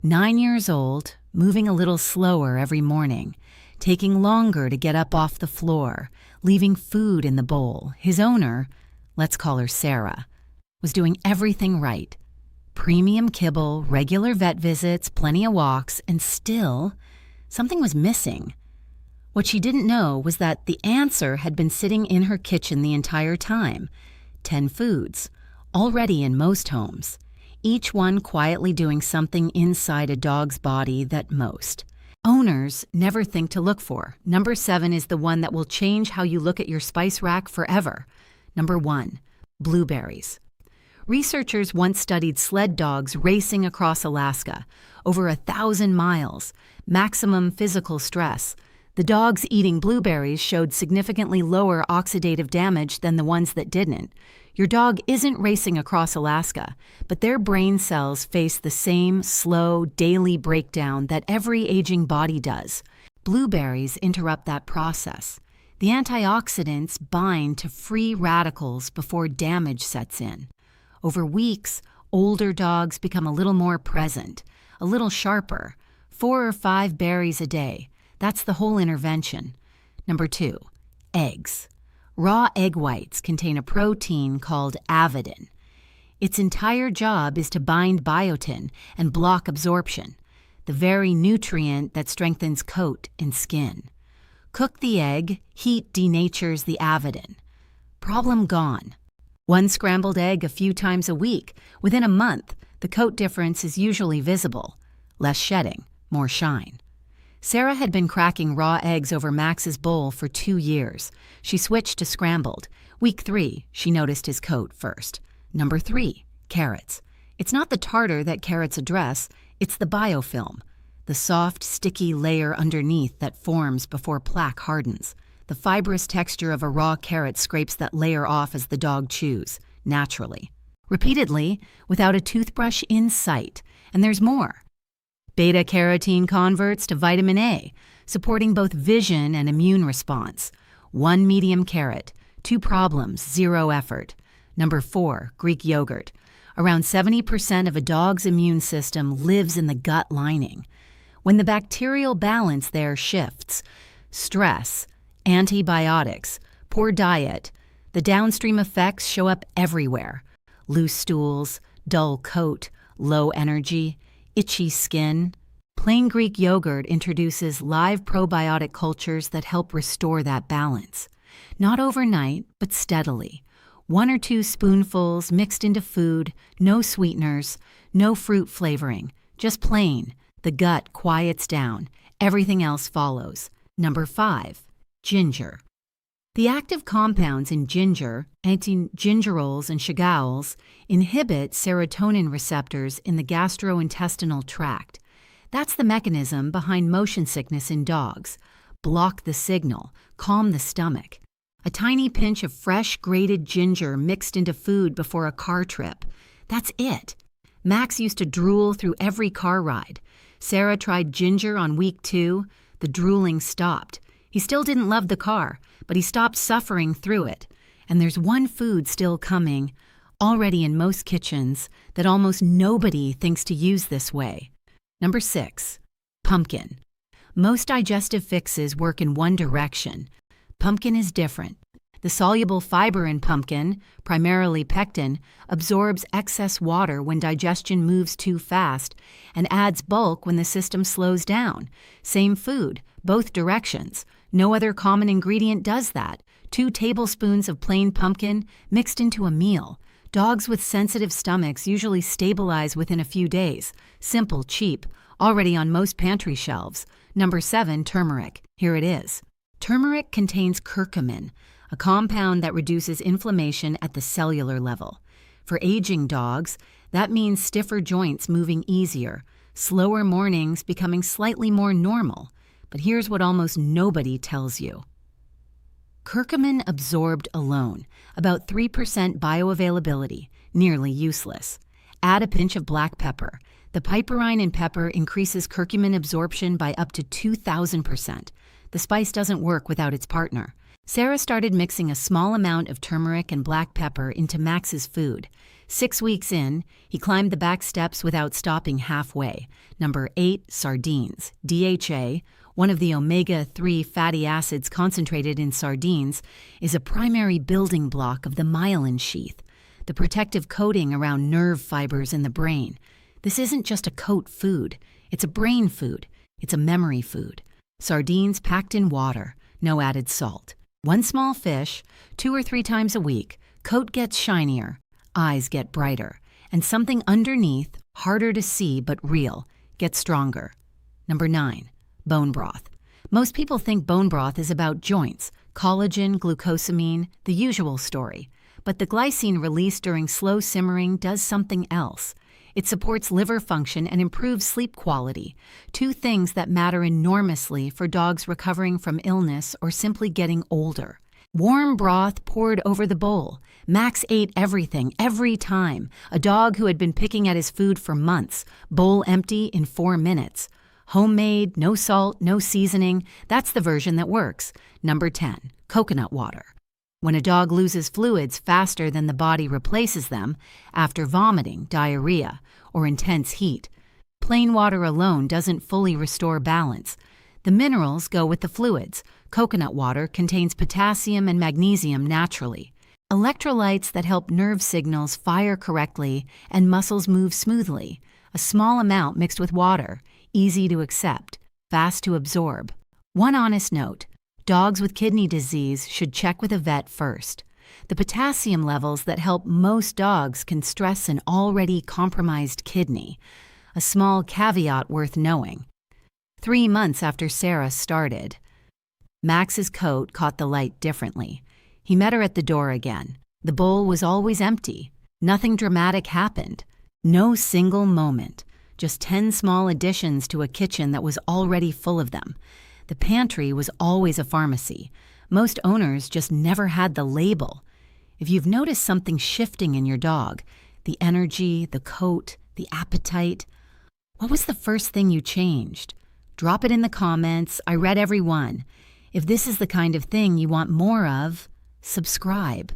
9 years old, moving a little slower every morning, taking longer to get up off the floor, leaving food in the bowl. His owner, let's call her Sarah, was doing everything right. Premium kibble, regular vet visits, plenty of walks, and still, something was missing. What she didn't know was that the answer had been sitting in her kitchen the entire time. 10 foods, already in most homes, each one quietly doing something inside a dog's body that most owners never think to look for. Number 7 is the one that will change how you look at your spice rack forever. Number 1, blueberries. Researchers once studied sled dogs racing across Alaska, over 1,000 miles, maximum physical stress. The dogs eating blueberries showed significantly lower oxidative damage than the ones that didn't. Your dog isn't racing across Alaska, but their brain cells face the same slow, daily breakdown that every aging body does. Blueberries interrupt that process. The antioxidants bind to free radicals before damage sets in. Over weeks, older dogs become a little more present, a little sharper, 4 or 5 berries a day. That's the whole intervention. Number 2, eggs. Raw egg whites contain a protein called avidin. Its entire job is to bind biotin and block absorption, the very nutrient that strengthens coat and skin. Cook the egg, heat denatures the avidin. Problem gone. 1 scrambled egg a few times a week. Within a month, the coat difference is usually visible. Less shedding, more shine. Sarah had been cracking raw eggs over Max's bowl for 2 years. She switched to scrambled. Week 3, she noticed his coat first. Number 3, carrots. It's not the tartar that carrots address, it's the biofilm, the soft, sticky layer underneath that forms before plaque hardens. The fibrous texture of a raw carrot scrapes that layer off as the dog chews, naturally. Repeatedly, without a toothbrush in sight. And there's more. Beta-carotene converts to vitamin A, supporting both vision and immune response. 1 medium carrot, 2 problems, 0 effort. Number 4, Greek yogurt. Around 70% of a dog's immune system lives in the gut lining. When the bacterial balance there shifts, stress, antibiotics, poor diet, the downstream effects show up everywhere. Loose stools, dull coat, low energy, itchy skin. Plain Greek yogurt introduces live probiotic cultures that help restore that balance. Not overnight, but steadily. 1 or 2 spoonfuls mixed into food, no sweeteners, no fruit flavoring, just plain. The gut quiets down. Everything else follows. Number 5, ginger. The active compounds in ginger, anti-gingerols and shagaols, inhibit serotonin receptors in the gastrointestinal tract. That's the mechanism behind motion sickness in dogs. Block the signal, calm the stomach. A tiny pinch of fresh grated ginger mixed into food before a car trip. That's it. Max used to drool through every car ride. Sarah tried ginger on week 2. The drooling stopped. He still didn't love the car, but he stopped suffering through it. And there's one food still coming, already in most kitchens, that almost nobody thinks to use this way. Number 6, pumpkin. Most digestive fixes work in one direction. Pumpkin is different. The soluble fiber in pumpkin, primarily pectin, absorbs excess water when digestion moves too fast and adds bulk when the system slows down. Same food, both directions. No other common ingredient does that. 2 tablespoons of plain pumpkin mixed into a meal. Dogs with sensitive stomachs usually stabilize within a few days. Simple, cheap, already on most pantry shelves. Number 7, turmeric. Here it is. Turmeric contains curcumin, a compound that reduces inflammation at the cellular level. For aging dogs, that means stiffer joints moving easier, slower mornings becoming slightly more normal. But here's what almost nobody tells you. Curcumin absorbed alone, about 3% bioavailability, nearly useless. Add a pinch of black pepper. The piperine in pepper increases curcumin absorption by up to 2,000%. The spice doesn't work without its partner. Sarah started mixing a small amount of turmeric and black pepper into Max's food. 6 weeks in, he climbed the back steps without stopping halfway. Number 8, sardines. DHA, one of the omega-3 fatty acids concentrated in sardines, is a primary building block of the myelin sheath, the protective coating around nerve fibers in the brain. This isn't just a coat food. It's a brain food. It's a memory food. Sardines packed in water, no added salt. One small fish, 2 or 3 times a week, coat gets shinier, eyes get brighter, and something underneath, harder to see but real, gets stronger. Number 9, bone broth. Most people think bone broth is about joints, collagen, glucosamine, the usual story. But the glycine released during slow simmering does something else. It supports liver function and improves sleep quality, 2 things that matter enormously for dogs recovering from illness or simply getting older. Warm broth poured over the bowl. Max ate everything, every time. A dog who had been picking at his food for months. Bowl empty in 4 minutes. Homemade, no salt, no seasoning. That's the version that works. Number 10, coconut water. When a dog loses fluids faster than the body replaces them, after vomiting, diarrhea, or intense heat, plain water alone doesn't fully restore balance. The minerals go with the fluids. Coconut water contains potassium and magnesium naturally, electrolytes that help nerve signals fire correctly and muscles move smoothly. A small amount mixed with water, easy to accept, fast to absorb. One honest note: dogs with kidney disease should check with a vet first. The potassium levels that help most dogs can stress an already compromised kidney. A small caveat worth knowing. 3 months after Sarah started, Max's coat caught the light differently. He met her at the door again. The bowl was always empty. Nothing dramatic happened. No single moment. Just 10 small additions to a kitchen that was already full of them. The pantry was always a pharmacy. Most owners just never had the label. If you've noticed something shifting in your dog, the energy, the coat, the appetite, what was the first thing you changed? Drop it in the comments. I read every one. If this is the kind of thing you want more of, subscribe.